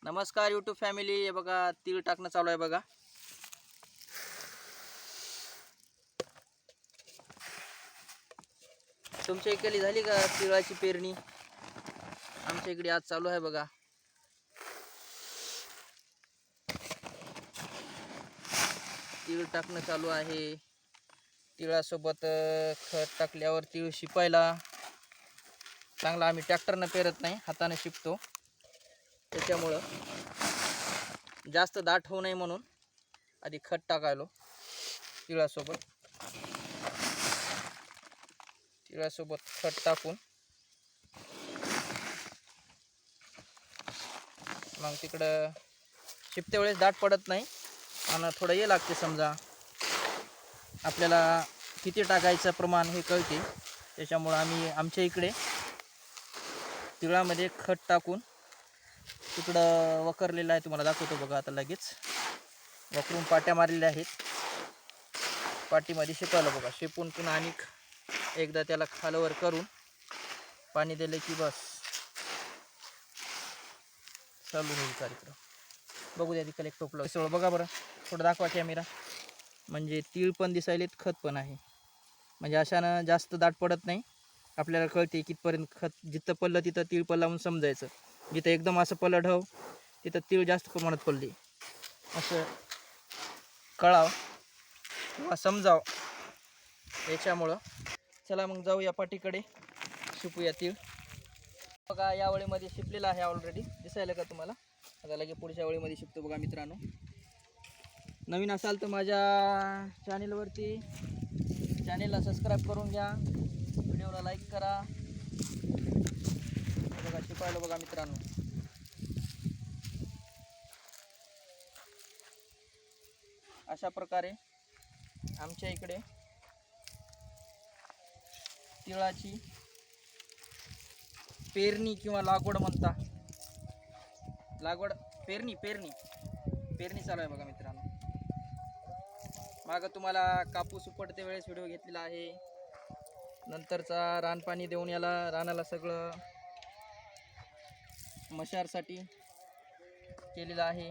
नमस्कार YouTube family. हे बघा तीळ टाकणं चालू आहे बघा. तुमच्या इकडे झाली का तिळाची पेरणी? आमच्या इकडे आज चालू आहे बघा. तीळ टाकणं चालू आहे. तिळासोबत खत टाकल्यावर तीळ शिपायला चांगला. आम्ही ट्रॅक्टरनं पेरत नाही, हाताने शिपतो. त्याच्यामुळं जास्त दाट होऊ नये म्हणून आधी खत टाकायलो तिळासोबत. खत टाकून मग तिकडं शिपते वेळेस दाट पडत नाही आणि थोडं हे लागते. समजा आपल्याला किती टाकायचं प्रमाण हे कळते. त्याच्यामुळं आम्ही आमच्या इकडे तिळामध्ये खत टाकून तिकडं वकरलेलं आहे. तुम्हाला दाखवतो बघा. आता लगेच वकरून पाट्या मारलेल्या आहेत. पाटीमध्ये शिपवलं बघा. शिपून पुन्हा आणि एकदा त्याला खालवर करून पाणी दिले की बस चालू होईल कार्यक्रम. बघू द्या तिकडे एक टोपलं सगळं बघा बरं. थोडं दाखवा कॅमेरा. म्हणजे तीळ पण दिसायलेत, खत पण आहे. म्हणजे अशानं जास्त दाट पडत नाही. आपल्याला कळते कितपर्यंत खत जिथं पडलं तिथं तीळ पडला म्हणून समजायचं. जिथं एकदम असं पडलं ढव तिथं तीळ जास्त प्रमाणात पडली असं कळावं किंवा समजावं. याच्यामुळं चला मग जाऊ या पाठीकडे, शिपूया तीळ. बघा या वळीमध्ये शिपलेला आहे ऑलरेडी. दिसायला का तुम्हाला? आता लगे पुढच्या वळीमध्ये शिपतो बघा मित्रांनो. नवीन असाल तर माझ्या चॅनेलला सबस्क्राईब करून घ्या. व्हिडिओला लाईक करा. बघा शिपायला बघा मित्रांनो. अशा प्रकारे आमच्या इकडे तिळाची पेरणी किंवा लागवड म्हणता. पेरणी चालू आहे बघा मित्रांनो. मागं तुम्हाला कापूस उपटते वेळेस व्हिडिओ घेतलेला आहे. नंतरचा रानपाणी देऊन रानाला सगळं मशारसाठी केलेलं आहे.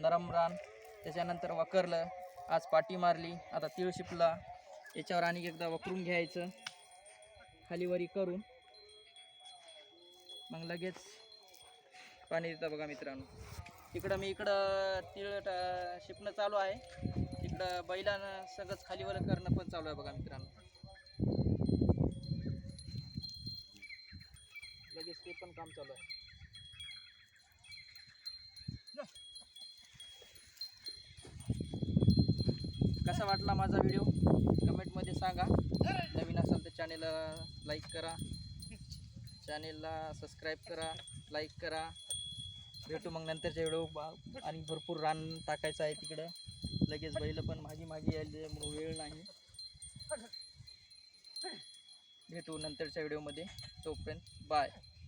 नरम रान. त्याच्यानंतर वकरलं. आज पाटी मारली. आता तीळ शिपला. याच्यावर आणि एकदा वकरून घ्यायचं खालीवरी करून. मग लगेच पाणी देतं बघा मित्रांनो. मी इकडं तीळ शिपणं चालू आहे. तिकडं बैलानं सगळंच खालीवर करणं पण चालू आहे बघा मित्रांनो. लगेच ते पण काम चालू आहे. कसा वाटला माझा व्हिडिओ कमेंटमध्ये सांगा. नवीन असाल तर चॅनेलला लाईक करा, चॅनेलला सबस्क्राईब करा, लाईक करा. भेटू मग नंतरच्या व्हिडिओ. आणि भरपूर रान टाकायचं आहे तिकडं. लगेच बैल पण मागे यायला वेळ नाही. भेटू नंतरच्या व्हिडिओमध्ये. तोपर्यंत बाय.